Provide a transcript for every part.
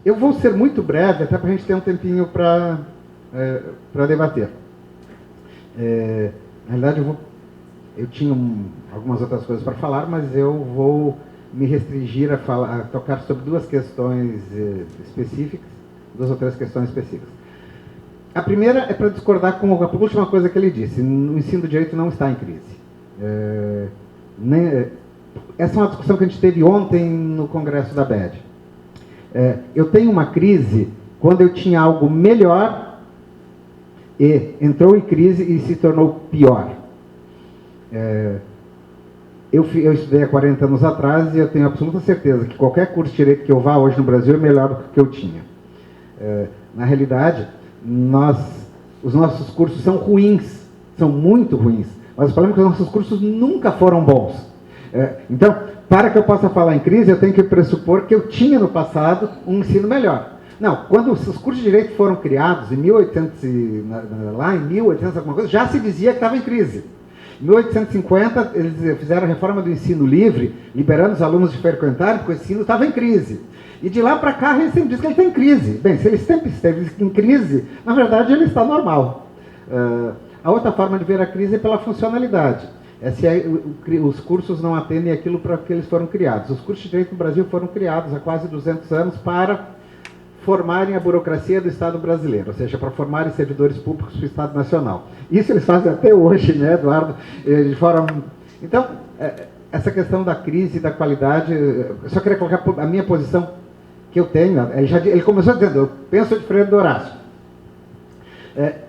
Eu vou ser muito breve, até para a gente ter um tempinho para debater. Na realidade, eu tinha algumas outras coisas para falar, mas eu vou me restringir a tocar sobre duas questões específicas, duas ou três questões específicas. A primeira é para discordar com a última coisa que ele disse. O ensino do direito não está em crise. Essa é uma discussão que a gente teve ontem no Congresso da BED. Eu tenho uma crise quando eu tinha algo melhor e entrou em crise e se tornou pior. Eu estudei há 40 anos atrás e eu tenho absoluta certeza que qualquer curso de direito que eu vá hoje no Brasil é melhor do que o que eu tinha. Na realidade, os nossos cursos são ruins, são muito ruins, mas o problema é que os nossos cursos nunca foram bons. Então, para que eu possa falar em crise, eu tenho que pressupor que eu tinha no passado um ensino melhor. Não, quando os cursos de direito foram criados, em 1800 alguma coisa, já se dizia que estava em crise. Em 1850, eles fizeram a reforma do ensino livre, liberando os alunos de frequentarem, porque o ensino estava em crise. E de lá para cá, eles sempre dizem que ele está em crise. Bem, se ele sempre esteve em crise, na verdade, ele está normal. A outra forma de ver a crise é pela funcionalidade. Os cursos não atendem aquilo para que eles foram criados. Os cursos de direito no Brasil foram criados há quase 200 anos para formarem a burocracia do Estado brasileiro, ou seja, para formarem servidores públicos do Estado Nacional. Isso eles fazem até hoje, né, Eduardo? De forma... Então, essa questão da crise e da qualidade, eu só queria colocar a minha posição que eu tenho. Ele começou dizendo, eu penso diferente do Horácio.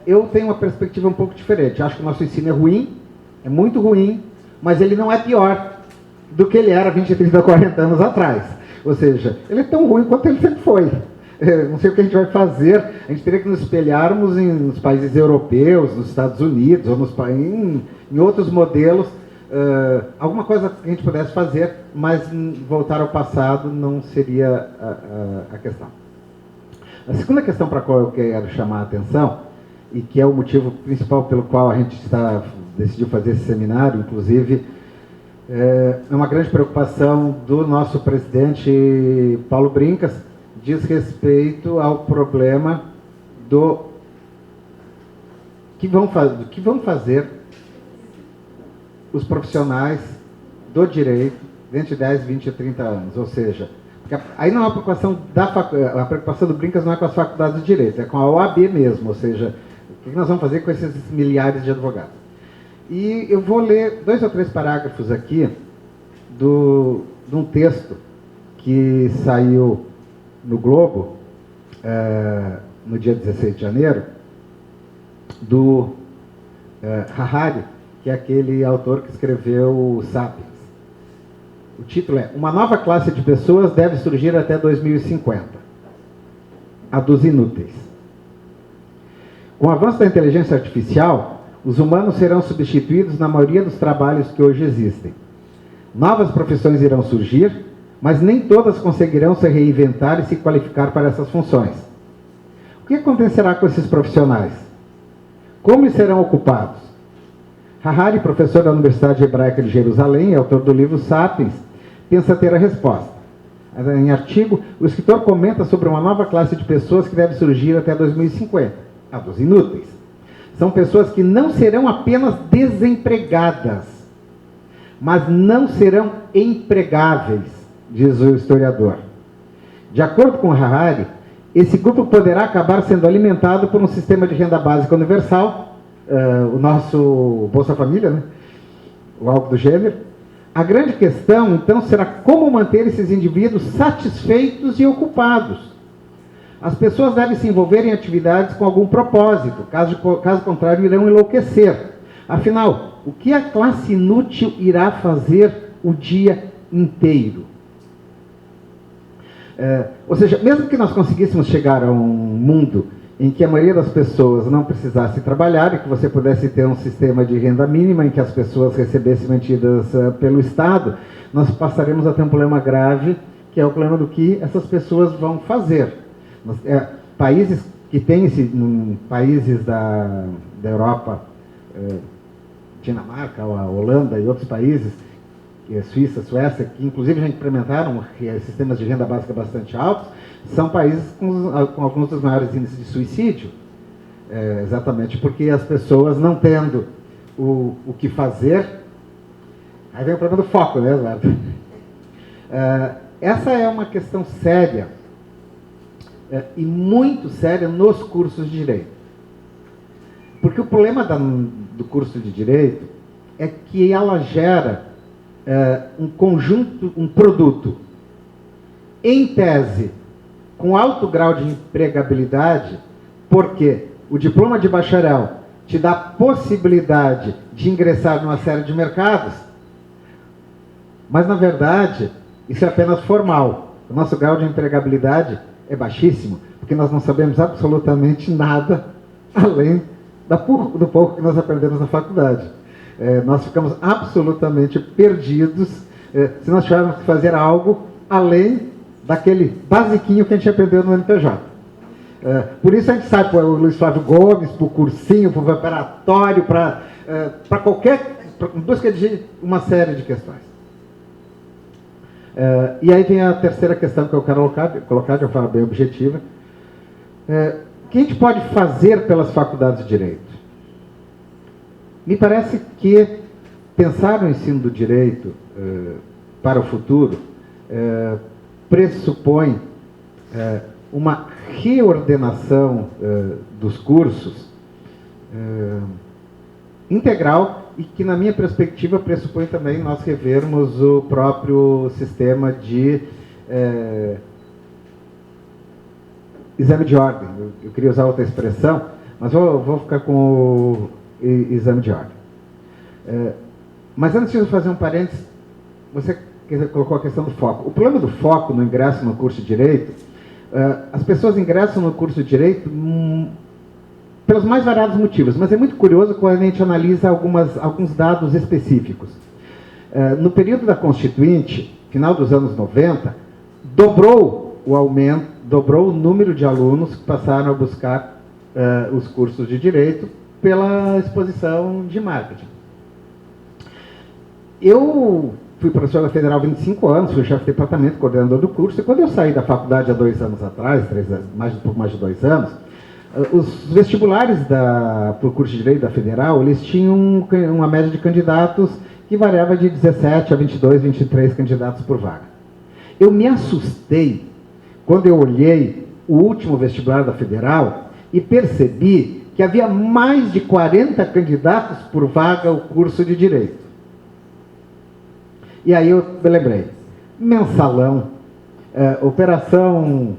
Eu tenho uma perspectiva um pouco diferente. Acho que o nosso ensino é ruim, é muito ruim, mas ele não é pior do que ele era 20, 30, 40 anos atrás. Ou seja, ele é tão ruim quanto ele sempre foi. Não sei o que a gente vai fazer, a gente teria que nos espelharmos nos países europeus, nos Estados Unidos, ou em outros modelos, alguma coisa que a gente pudesse fazer, mas voltar ao passado não seria a questão. A segunda questão para a qual eu quero chamar a atenção, e que é o motivo principal pelo qual a gente decidiu fazer esse seminário, inclusive, é uma grande preocupação do nosso presidente Paulo Brincas, diz respeito ao problema do que vão fazer os profissionais do direito dentro de 10, 20 e 30 anos. Ou seja, aí não é uma preocupação a preocupação do Brincas não é com as faculdades de direito, é com a OAB mesmo, ou seja, o que nós vamos fazer com esses milhares de advogados. E eu vou ler 2 ou 3 parágrafos aqui de um texto que saiu no Globo, no dia 16 de janeiro, do Harari, que é aquele autor que escreveu o Sapiens. O título é Uma nova classe de pessoas deve surgir até 2050. A dos inúteis. Com o avanço da inteligência artificial, os humanos serão substituídos na maioria dos trabalhos que hoje existem. Novas profissões irão surgir, mas nem todas conseguirão se reinventar e se qualificar para essas funções. O que acontecerá com esses profissionais? Como eles serão ocupados? Harari, professor da Universidade Hebraica de Jerusalém, autor do livro Sapiens, pensa ter a resposta. Em artigo, o escritor comenta sobre uma nova classe de pessoas que deve surgir até 2050, a dos inúteis. São pessoas que não serão apenas desempregadas, mas não serão empregáveis, diz o historiador. De acordo com Harari, esse grupo poderá acabar sendo alimentado por um sistema de renda básica universal, o nosso Bolsa Família, né? Ou algo do gênero. A grande questão, então, será como manter esses indivíduos satisfeitos e ocupados. As pessoas devem se envolver em atividades com algum propósito, caso contrário irão enlouquecer. Afinal, o que a classe inútil irá fazer o dia inteiro? Ou seja, mesmo que nós conseguíssemos chegar a um mundo em que a maioria das pessoas não precisasse trabalhar e que você pudesse ter um sistema de renda mínima em que as pessoas recebessem mantidas pelo Estado, nós passaremos a ter um problema grave, que é o problema do que essas pessoas vão fazer. Países que têm países da Europa, Dinamarca, a Holanda e outros países, Suíça, Suécia, que inclusive já implementaram sistemas de renda básica bastante altos, são países com alguns dos maiores índices de suicídio. Exatamente porque as pessoas não tendo o que fazer. Aí vem o problema do foco, né, Eduardo? Essa é uma questão séria, e muito séria nos cursos de Direito. Porque o problema do curso de Direito é que ela gera um conjunto, um produto, em tese, com alto grau de empregabilidade, porque o diploma de bacharel te dá a possibilidade de ingressar numa série de mercados, mas, na verdade, isso é apenas formal. O nosso grau de empregabilidade é baixíssimo, porque nós não sabemos absolutamente nada além do pouco que nós aprendemos na faculdade. Nós ficamos absolutamente perdidos se nós tivermos que fazer algo além daquele basiquinho que a gente aprendeu no NPJ. Por isso a gente sai para o Luiz Flávio Gomes, para o cursinho, para o preparatório, para em busca de uma série de questões. E aí vem a terceira questão que eu quero colocar de uma forma bem objetiva. O que a gente pode fazer pelas faculdades de Direito? Me parece que pensar no ensino do Direito para o futuro pressupõe uma reordenação dos cursos integral e que, na minha perspectiva, pressupõe também nós revermos o próprio sistema de exame de ordem. Eu queria usar outra expressão, mas vou ficar com o exame de ordem. Mas antes de eu fazer um parênteses, você colocou a questão do foco. O problema do foco no ingresso no curso de Direito, as pessoas ingressam no curso de Direito pelos mais variados motivos, mas é muito curioso quando a gente analisa alguns dados específicos. No período da Constituinte, final dos anos 90, dobrou o número de alunos que passaram a buscar os cursos de Direito pela exposição de marketing. Eu fui professor da Federal há 25 anos, fui chefe de departamento, coordenador do curso, e quando eu saí da faculdade há 2 anos atrás, um pouco mais de 2 anos, os vestibulares para o curso de Direito da Federal, eles tinham uma média de candidatos que variava de 17 a 22, 23 candidatos por vaga. Eu me assustei quando eu olhei o último vestibular da Federal e percebi que havia mais de 40 candidatos por vaga ao curso de Direito. E aí eu me lembrei, mensalão, Operação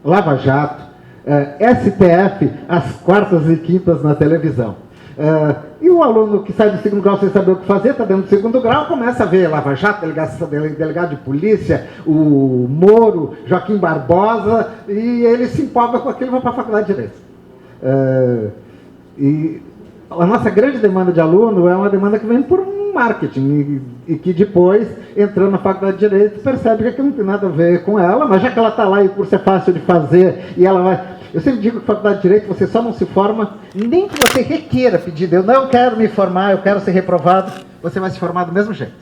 Lava Jato, STF, às quartas e quintas na televisão. E o aluno que sai do segundo grau sem saber o que fazer, está dentro do segundo grau, começa a ver Lava Jato, delegado de polícia, o Moro, Joaquim Barbosa, e ele se empolga com aquilo e vai para a faculdade de Direito. E a nossa grande demanda de aluno é uma demanda que vem por um marketing e que depois, entrando na faculdade de Direito, percebe que aquilo não tem nada a ver com ela, mas já que ela está lá e o curso é fácil de fazer e ela vai... Eu sempre digo que faculdade de Direito você só não se forma, nem que você requeira pedir, eu não quero me formar, eu quero ser reprovado, você vai se formar do mesmo jeito.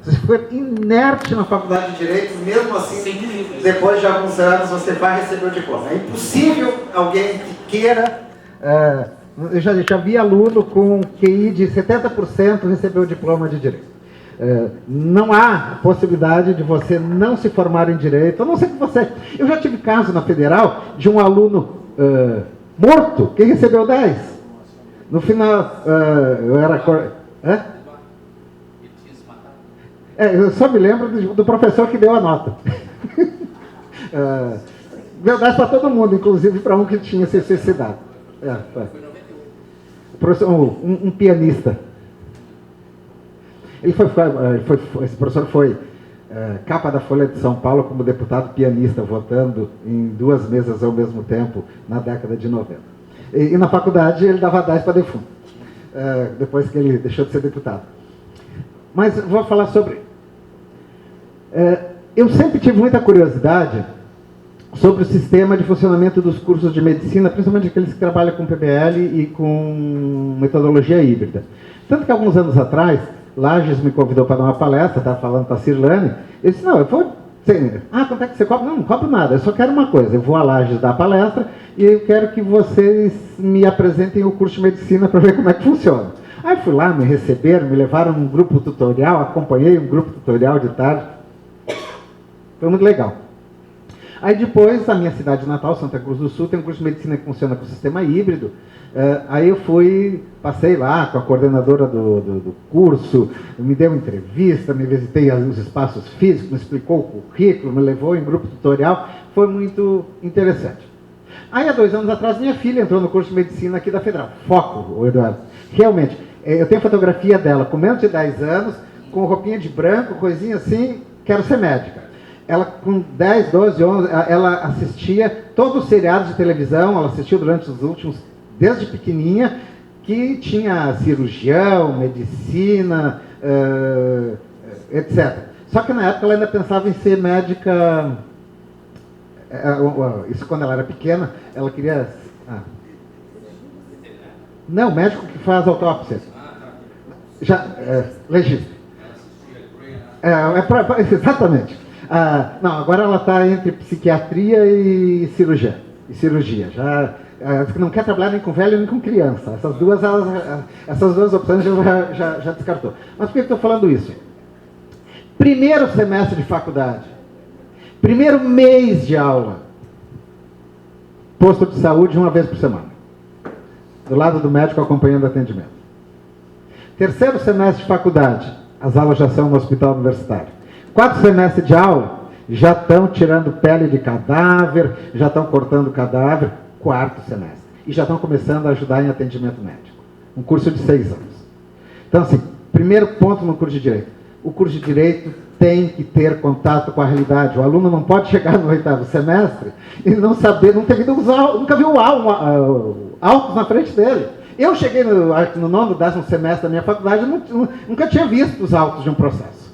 Se você for inerte na faculdade de Direito, mesmo assim, depois de alguns anos você vai receber o diploma. É impossível alguém que queira... eu já vi aluno com QI de 70% receber o diploma de Direito. Não há possibilidade de você não se formar em Direito, a não ser que você... Eu já tive caso na Federal de um aluno morto que recebeu 10. No final, eu era... eu só me lembro do professor que deu a nota. Deu 10 para todo mundo, inclusive para um que tinha essa necessidade. Um pianista. Esse professor foi capa da Folha de São Paulo como deputado pianista, votando em 2 mesas ao mesmo tempo na década de 90. E na faculdade ele dava 10 para defunto, depois que ele deixou de ser deputado. Mas vou falar sobre... eu sempre tive muita curiosidade sobre o sistema de funcionamento dos cursos de medicina, principalmente aqueles que trabalham com PBL e com metodologia híbrida. Tanto que alguns anos atrás, Lages me convidou para dar uma palestra, estava falando para a Cirlane. Eu disse, não, eu vou... quanto é que você cobra? Não, não cobro nada, eu só quero uma coisa. Eu vou a Lages dar a palestra e eu quero que vocês me apresentem o curso de medicina para ver como é que funciona. Aí fui lá, me receberam, me levaram num grupo tutorial, acompanhei um grupo tutorial de tarde. Foi muito legal. Aí depois, a minha cidade natal, Santa Cruz do Sul, tem um curso de medicina que funciona com sistema híbrido. Aí eu passei lá com a coordenadora do curso, me deu uma entrevista, me visitei os espaços físicos, me explicou o currículo, me levou em grupo tutorial, foi muito interessante. Aí há 2 anos atrás, minha filha entrou no curso de medicina aqui da Federal. Foco, Eduardo. Realmente, eu tenho fotografia dela com menos de 10 anos, com roupinha de branco, coisinha assim, quero ser médica. Ela com 10, 12, 11, ela assistia todos os seriados de televisão, ela assistiu durante os últimos, desde pequenininha, que tinha cirurgião, medicina, etc. Só que na época ela ainda pensava em ser médica, isso quando ela era pequena, ela queria... Não, médico que faz autópsia. Legista. Exatamente. Não, agora ela está entre psiquiatria e cirurgia. Não quer trabalhar nem com velho nem com criança. Essas duas opções já descartou. Mas por que eu estou falando isso? Primeiro semestre de faculdade, primeiro mês de aula, posto de saúde 1 vez por semana, do lado do médico acompanhando o atendimento. Terceiro semestre de faculdade, as aulas já são no hospital universitário. 4 semestres de aula, já estão tirando pele de cadáver, já estão cortando cadáver. 4º semestre. E já estão começando a ajudar em atendimento médico. Um curso de 6 anos. Então, assim, primeiro ponto no curso de Direito. O curso de Direito tem que ter contato com a realidade. O aluno não pode chegar no 8º semestre e não saber, não ter visto nunca viu autos na frente dele. Eu cheguei no 9º, 10º semestre da minha faculdade e nunca tinha visto os autos de um processo.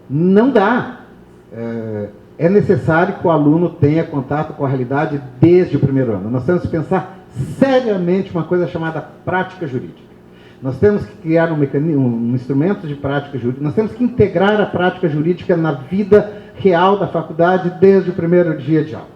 Não dá. É necessário que o aluno tenha contato com a realidade desde o primeiro ano. Nós temos que pensar seriamente uma coisa chamada prática jurídica. Nós temos que criar um instrumento de prática jurídica. Nós temos que integrar a prática jurídica na vida real da faculdade desde o primeiro dia de aula.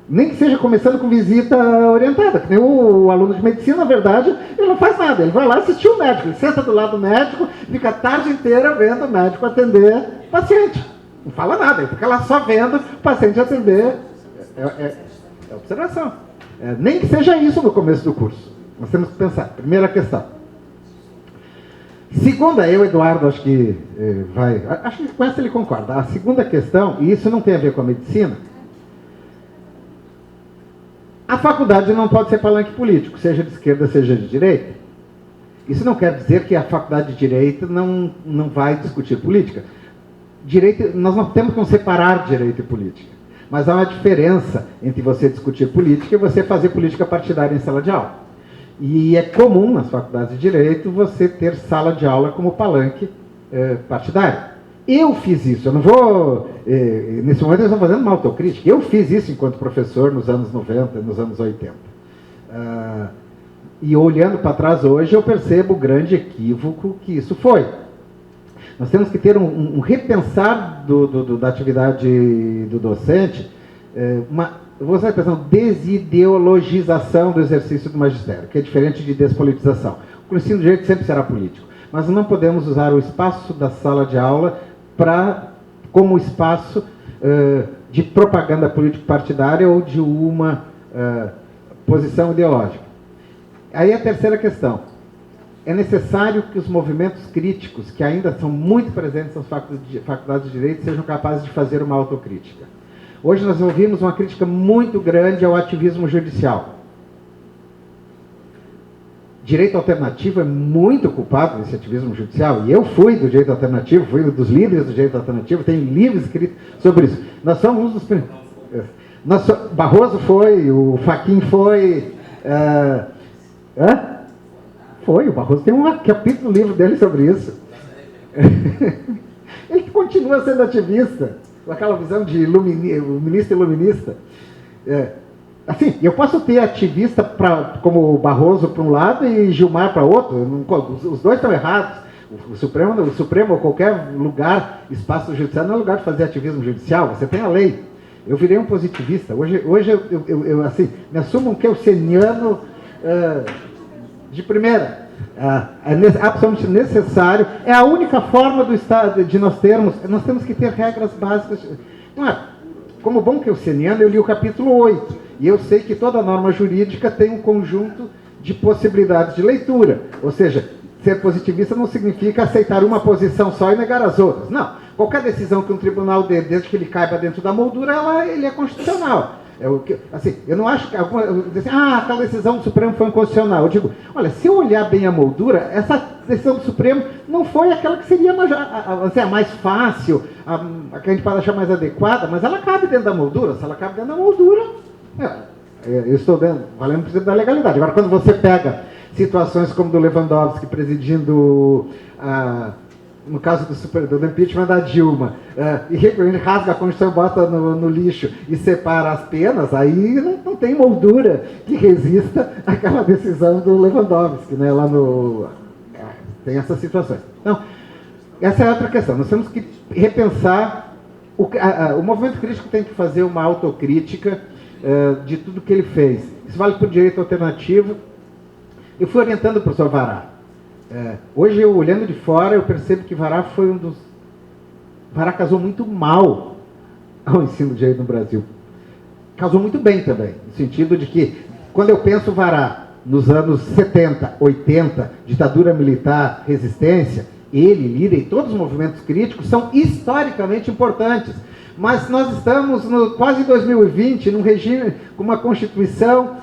Nem que seja começando com visita orientada, que nem o aluno de medicina, na verdade, ele não faz nada. Ele vai lá assistir o médico, ele senta do lado do médico, fica a tarde inteira vendo o médico atender o paciente. Não fala nada, ele fica lá só vendo o paciente atender. É observação. Nem que seja isso no começo do curso. Nós temos que pensar. Primeira questão. Segunda, Eduardo, acho que acho que com essa ele concorda. A segunda questão, e isso não tem a ver com a medicina, a faculdade não pode ser palanque político, seja de esquerda, seja de direita. Isso não quer dizer que a faculdade de Direito não vai discutir política. Direito, nós não temos que separar direito e política. Mas há uma diferença entre você discutir política e você fazer política partidária em sala de aula. E é comum nas faculdades de Direito você ter sala de aula como palanque partidário. Eu fiz isso, eu não vou... nesse momento eles estão fazendo uma autocrítica. Eu fiz isso enquanto professor nos anos 90, nos anos 80. E olhando para trás hoje, eu percebo o grande equívoco que isso foi. Nós temos que ter um repensar da atividade do docente, vou usar a expressão desideologização do exercício do magistério, que é diferente de despolitização. O ensino de direito sempre será político, mas não podemos usar o espaço da sala de aula como espaço de propaganda político-partidária ou de uma posição ideológica. Aí a terceira questão. É necessário que os movimentos críticos, que ainda são muito presentes nas faculdades de Direito, sejam capazes de fazer uma autocrítica. Hoje nós ouvimos uma crítica muito grande ao ativismo judicial. Direito alternativo é muito culpado desse ativismo judicial, e eu fui do direito alternativo, fui dos líderes do direito alternativo, tenho livros escritos sobre isso. Nós somos um dos primeiros. Barroso foi, o Fachin foi... Foi, o Barroso tem um capítulo no livro dele sobre isso. Ele continua sendo ativista, com aquela visão de ministro iluminista. Assim, eu posso ter ativista como Barroso para um lado e Gilmar para outro. Os dois estão errados. O Supremo ou qualquer lugar, espaço judicial, não é lugar de fazer ativismo judicial. Você tem a lei. Eu virei um positivista. Hoje eu assim, me assumo um kelseniano de primeira. É absolutamente necessário. É a única forma do Estado de nós temos que ter regras básicas. Como bom kelseniano, eu li o capítulo 8. E eu sei que toda norma jurídica tem um conjunto de possibilidades de leitura. Ou seja, ser positivista não significa aceitar uma posição só e negar as outras. Não. Qualquer decisão que um tribunal dê, desde que ele caiba dentro da moldura, ele é constitucional. Assim, eu não acho que aquela decisão do Supremo foi inconstitucional. Eu digo, olha, se eu olhar bem a moldura, essa decisão do Supremo não foi aquela que seria a mais fácil, a que a gente pode achar mais adequada, mas ela cabe dentro da moldura. Se ela cabe dentro da moldura, eu estou valendo o princípio da legalidade. Agora, quando você pega situações como do Lewandowski presidindo no caso do impeachment da Dilma, e rasga a Constituição, bota no lixo e separa as penas, aí não tem moldura que resista àquela decisão do Lewandowski, né? Tem essas situações. Então, essa é outra questão. Nós temos que repensar. O movimento crítico tem que fazer uma autocrítica de tudo que ele fez. Isso vale para o direito alternativo. Eu fui orientando o professor Vará. Hoje, eu olhando de fora, eu percebo que Vará foi Vará casou muito mal ao ensino de direito no Brasil. Casou muito bem também, no sentido de que, quando eu penso Vará, nos anos 70, 80, ditadura militar, resistência, ele, Lira e todos os movimentos críticos são historicamente importantes. Mas nós estamos quase 2020, num regime com uma Constituição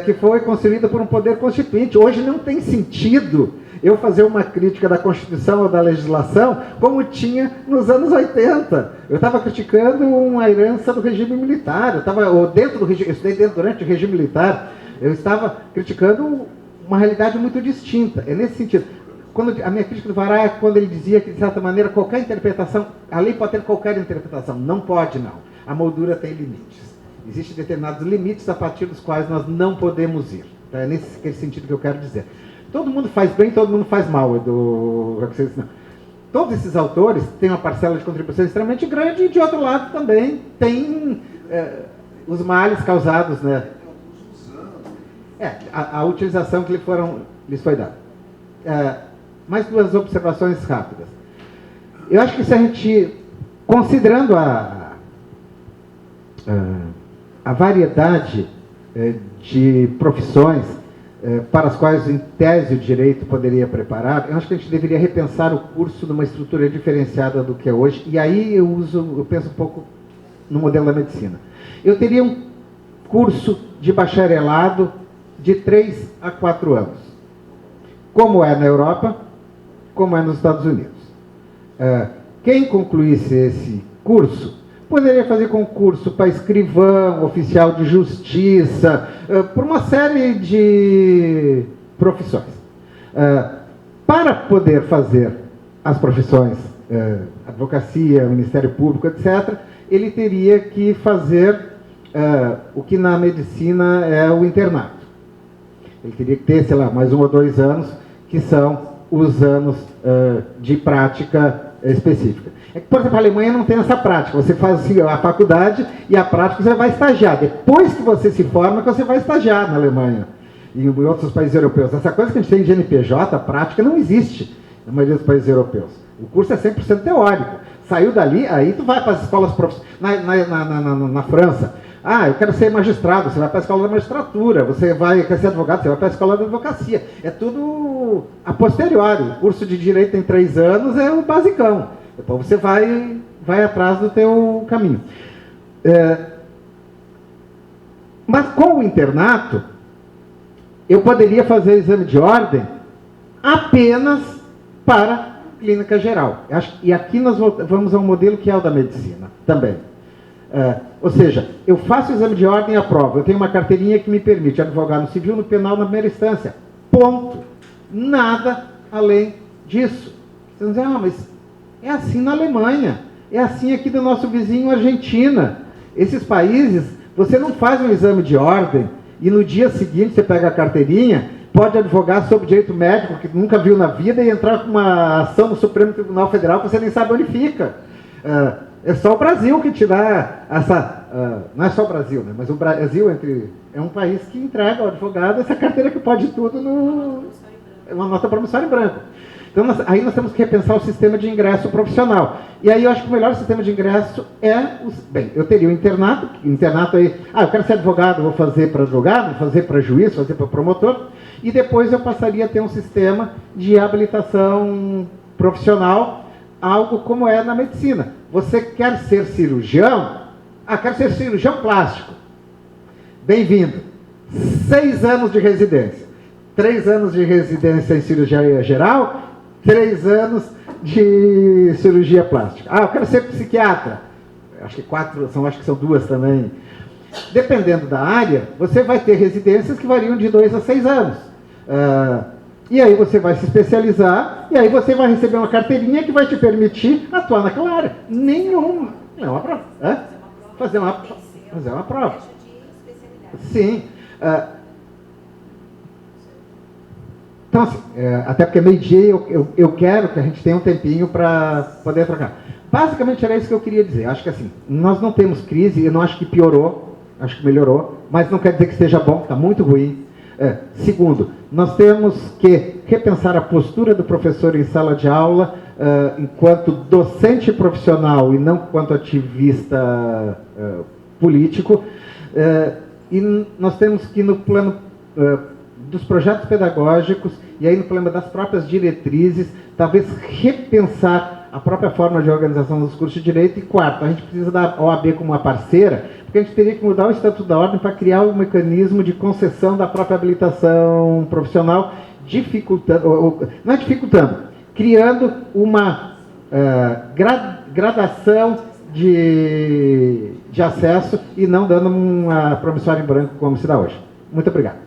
que foi construída por um poder constituinte. Hoje não tem sentido eu fazer uma crítica da Constituição ou da legislação como tinha nos anos 80. Eu estava criticando uma herança do regime militar, eu estudei durante o regime militar, eu estava criticando uma realidade muito distinta. É nesse sentido. A minha crítica do Vará é quando ele dizia que, de certa maneira, qualquer interpretação, a lei pode ter qualquer interpretação. Não pode, não. A moldura tem limites. Existem determinados limites a partir dos quais nós não podemos ir. Então, é nesse sentido que eu quero dizer. Todo mundo faz bem, todo mundo faz mal. Todos esses autores têm uma parcela de contribuição extremamente grande e, de outro lado, também tem os males causados, né? A utilização que lhes foi dada. Mais duas observações rápidas. Eu acho que se a gente, considerando a variedade de profissões para as quais, em tese, o direito poderia preparar, eu acho que a gente deveria repensar o curso numa estrutura diferenciada do que é hoje, e aí eu penso um pouco no modelo da medicina. Eu teria um curso de bacharelado de 3 a 4 anos, como é na Europa, como é nos Estados Unidos. Quem concluísse esse curso poderia fazer concurso para escrivão, oficial de justiça, por uma série de profissões. Para poder fazer as profissões, advocacia, Ministério Público, etc., ele teria que fazer o que na medicina é o internato. Ele teria que ter, sei lá, mais 1 ou 2 anos, que são os anos de prática específica. Por exemplo, a Alemanha não tem essa prática. Você faz assim, a faculdade e a prática você vai estagiar. Depois que você se forma, que você vai estagiar na Alemanha e em outros países europeus. Essa coisa que a gente tem de NPJ, a prática, não existe na maioria dos países europeus. O curso é 100% teórico. Saiu dali, aí tu vai para as escolas profissionais. Na França, eu quero ser magistrado, você vai para a escola da magistratura. Você quer ser advogado, você vai para a escola da advocacia. É tudo a posteriori. O curso de direito em 3 anos é o basicão. Depois você vai atrás do teu caminho. Mas com o internato, eu poderia fazer exame de ordem apenas para clínica geral. E aqui nós vamos ao modelo que é o da medicina também. Ou seja, eu faço o exame de ordem e aprovo. Eu tenho uma carteirinha que me permite advogar no civil, no penal, na primeira instância. Ponto. Nada além disso. Você vai dizer, mas é assim na Alemanha. É assim aqui do nosso vizinho Argentina. Esses países Você não faz um exame de ordem e no dia seguinte você pega a carteirinha, pode advogar sobre direito médico, que nunca viu na vida, e entrar com uma ação no Supremo Tribunal Federal que você nem sabe onde fica. É só o Brasil que te dá essa... não é só o Brasil, né? Mas o Brasil é um país que entrega ao advogado essa carteira que pode tudo é uma nota promissória em branco. Então, aí nós temos que repensar o sistema de ingresso profissional. E aí eu acho que o melhor sistema de ingresso bem, eu teria o internato aí, eu quero ser advogado, vou fazer para advogado, vou fazer para juiz, vou fazer para promotor, e depois eu passaria a ter um sistema de habilitação profissional, algo como é na medicina. Você quer ser cirurgião? Quero ser cirurgião plástico. Bem-vindo. 6 anos de residência. 3 anos de residência em cirurgia geral, 3 anos de cirurgia plástica. Eu quero ser psiquiatra. Acho que são 2 também. Dependendo da área, você vai ter residências que variam de 2 a 6 anos. E aí você vai se especializar, e aí você vai receber uma carteirinha que vai te permitir atuar naquela área. Nenhuma. Não é uma prova. Fazer uma prova. Sim. Então, assim, até porque meio-dia eu quero que a gente tenha um tempinho para poder trocar. Basicamente era isso que eu queria dizer. Acho que assim, nós não temos crise, eu não acho que piorou, acho que melhorou, mas não quer dizer que esteja bom, está muito ruim. Segundo, nós temos que repensar a postura do professor em sala de aula, enquanto docente profissional e não enquanto ativista político. E nós temos que, no plano dos projetos pedagógicos e aí no plano das próprias diretrizes, talvez repensar a própria forma de organização dos cursos de direito. E quarto, a gente precisa da OAB como uma parceira, porque a gente teria que mudar o Estatuto da Ordem para criar um mecanismo de concessão da própria habilitação profissional, criando uma gradação de acesso e não dando uma promissória em branco como se dá hoje. Muito obrigado.